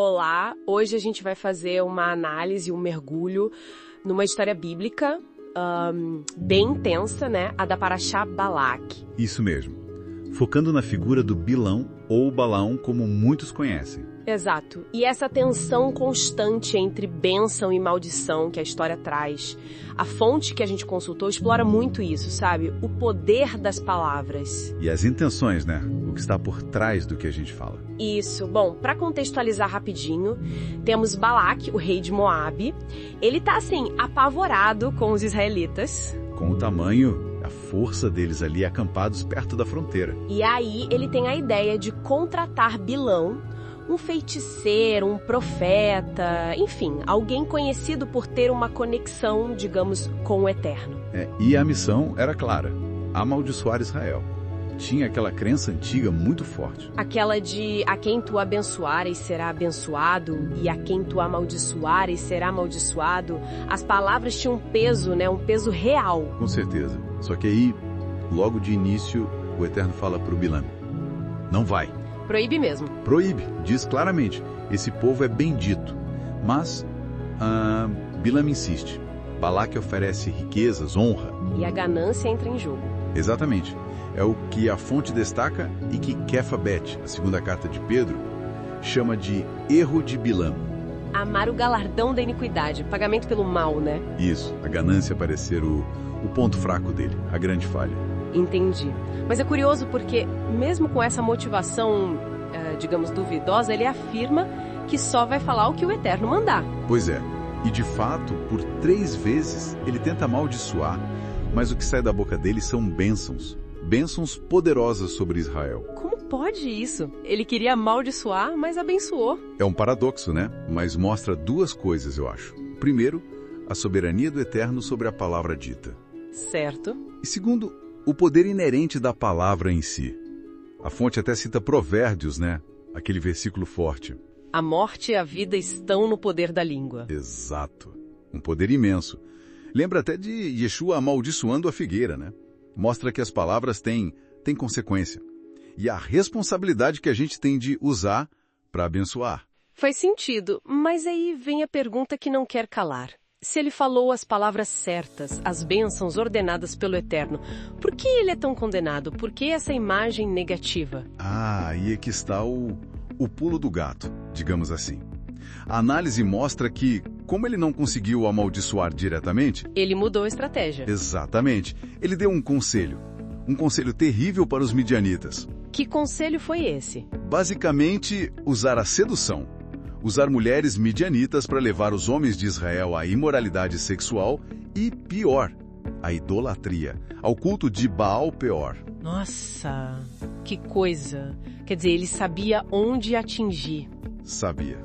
Olá, hoje a gente vai fazer uma análise, um mergulho numa história bíblica bem intensa, né? A da Parashá Balak. Isso mesmo. Focando na figura do Bilão ou Balaão, como muitos conhecem. Exato. E essa tensão constante entre bênção e maldição que a história traz. A fonte que a gente consultou explora muito isso, sabe? O poder das palavras. E as intenções, né? O que está por trás do que a gente fala. Isso. Bom, para contextualizar rapidinho, temos Balak, o rei de Moabe. Ele tá, assim, apavorado com os israelitas. Com o tamanho, a força deles ali acampados perto da fronteira. E aí ele tem a ideia de contratar Bilão, um feiticeiro, um profeta, enfim, alguém conhecido por ter uma conexão, digamos, com o Eterno. E a missão era clara: amaldiçoar Israel. Tinha aquela crença antiga muito forte. Aquela de a quem tu abençoares será abençoado e a quem tu amaldiçoares será amaldiçoado. As palavras tinham um peso, né? Um peso real. Com certeza. Só que aí, logo de início, o Eterno fala para o Bilão: não vai. Proíbe mesmo. Proíbe, diz claramente. Esse povo é bendito. Mas Bilão insiste. Balaque oferece riquezas, honra. E a ganância entra em jogo. Exatamente. É o que a fonte destaca e que Kefabet, a segunda carta de Pedro, chama de erro de Bilão. Amar o galardão da iniquidade, pagamento pelo mal, né? Isso, a ganância parecer o ponto fraco dele, a grande falha. Entendi. Mas é curioso porque, mesmo com essa motivação, digamos, duvidosa, ele afirma que só vai falar o que o Eterno mandar. Pois é. E de fato, por 3 vezes, ele tenta amaldiçoar, mas o que sai da boca dele são bênçãos. Bênçãos poderosas sobre Israel. Como pode isso? Ele queria amaldiçoar, mas abençoou. É um paradoxo, né? Mas mostra 2 coisas, eu acho. Primeiro, a soberania do Eterno sobre a palavra dita. Certo. E segundo, o poder inerente da palavra em si. A fonte até cita Provérbios, né? Aquele versículo forte. A morte e a vida estão no poder da língua. Exato. Um poder imenso. Lembra até de Yeshua amaldiçoando a figueira, né? Mostra que as palavras têm consequência. E a responsabilidade que a gente tem de usar para abençoar. Faz sentido, mas aí vem a pergunta que não quer calar. Se ele falou as palavras certas, as bênçãos ordenadas pelo Eterno, por que ele é tão condenado? Por que essa imagem negativa? Aí é que está o pulo do gato, digamos assim. A análise mostra que, como ele não conseguiu amaldiçoar diretamente... Ele mudou a estratégia. Exatamente. Ele deu um conselho terrível para os midianitas. Que conselho foi esse? Basicamente, usar a sedução. Usar mulheres midianitas para levar os homens de Israel à imoralidade sexual e, pior, à idolatria, ao culto de Baal Peor. Nossa, que coisa. Quer dizer, ele sabia onde atingir. Sabia.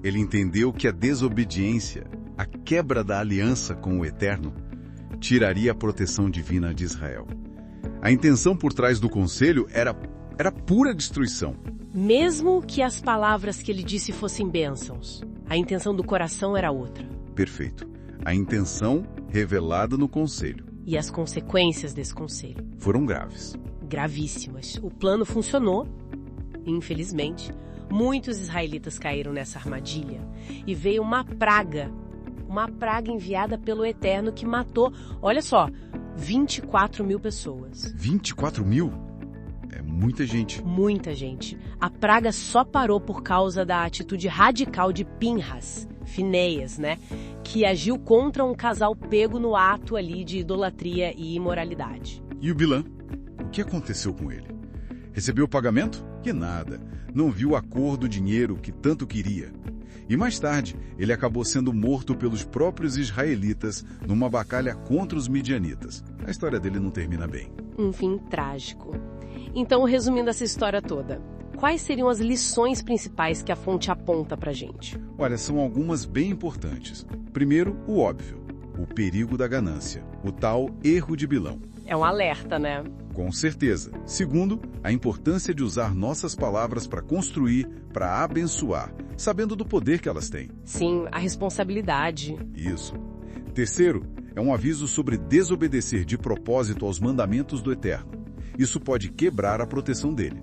Ele entendeu que a desobediência, a quebra da aliança com o Eterno, tiraria a proteção divina de Israel. A intenção por trás do conselho era pura destruição. Mesmo que as palavras que ele disse fossem bênçãos, a intenção do coração era outra. Perfeito. A intenção revelada no conselho. E as consequências desse conselho? Foram graves. Gravíssimas. O plano funcionou, infelizmente. Muitos israelitas caíram nessa armadilha. E veio uma praga enviada pelo Eterno que matou, olha só, 24 mil pessoas. 24 mil? É muita gente. Muita gente. A praga só parou por causa da atitude radical de Pinhas, Finéias, né? Que agiu contra um casal pego no ato ali de idolatria e imoralidade. E o Bilão? O que aconteceu com ele? Recebeu o pagamento? Que nada. Não viu a cor do dinheiro que tanto queria. E mais tarde, ele acabou sendo morto pelos próprios israelitas numa batalha contra os midianitas. A história dele não termina bem. Um fim trágico. Então, resumindo essa história toda, quais seriam as lições principais que a fonte aponta pra gente? Olha, são algumas bem importantes. Primeiro, o óbvio, o perigo da ganância, o tal erro de Bilão. É um alerta, né? Com certeza. Segundo, a importância de usar nossas palavras para construir, para abençoar, sabendo do poder que elas têm. Sim, a responsabilidade. Isso. Terceiro, é um aviso sobre desobedecer de propósito aos mandamentos do Eterno. isso pode quebrar a proteção dele.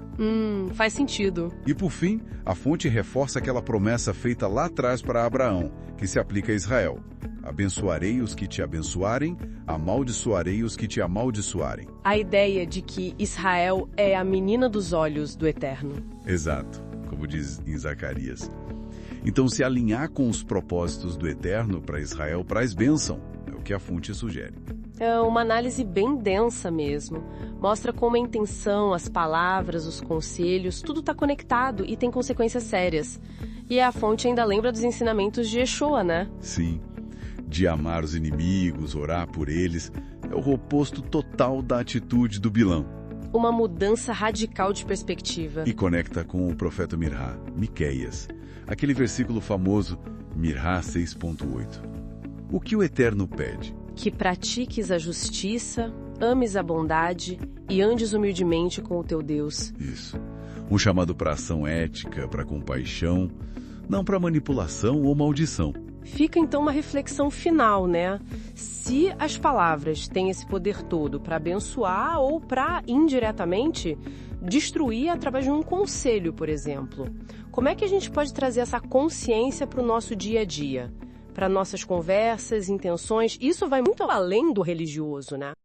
Faz sentido. E por fim, a fonte reforça aquela promessa feita lá atrás para Abraão, que se aplica a Israel. Abençoarei os que te abençoarem, amaldiçoarei os que te amaldiçoarem. A ideia de que Israel é a menina dos olhos do Eterno. Exato, como diz em Zacarias. Então, se alinhar com os propósitos do Eterno para Israel traz bênção, é o que a fonte sugere. É uma análise bem densa mesmo. Mostra como a intenção, as palavras, os conselhos, tudo está conectado e tem consequências sérias. E a fonte ainda lembra dos ensinamentos de Yeshua, né? Sim. De amar os inimigos, orar por eles, é o oposto total da atitude do Bilão. Uma mudança radical de perspectiva. E conecta com o profeta Mirá, Miqueias. Aquele versículo famoso, Mirá 6.8. O que o Eterno pede? Que pratiques a justiça, ames a bondade e andes humildemente com o teu Deus. Isso. Um chamado para ação ética, para compaixão, não para manipulação ou maldição. Fica então uma reflexão final, né? Se as palavras têm esse poder todo para abençoar ou para, indiretamente, destruir através de um conselho, por exemplo, como é que a gente pode trazer essa consciência para o nosso dia a dia? Para nossas conversas, intenções, isso vai muito além do religioso, né?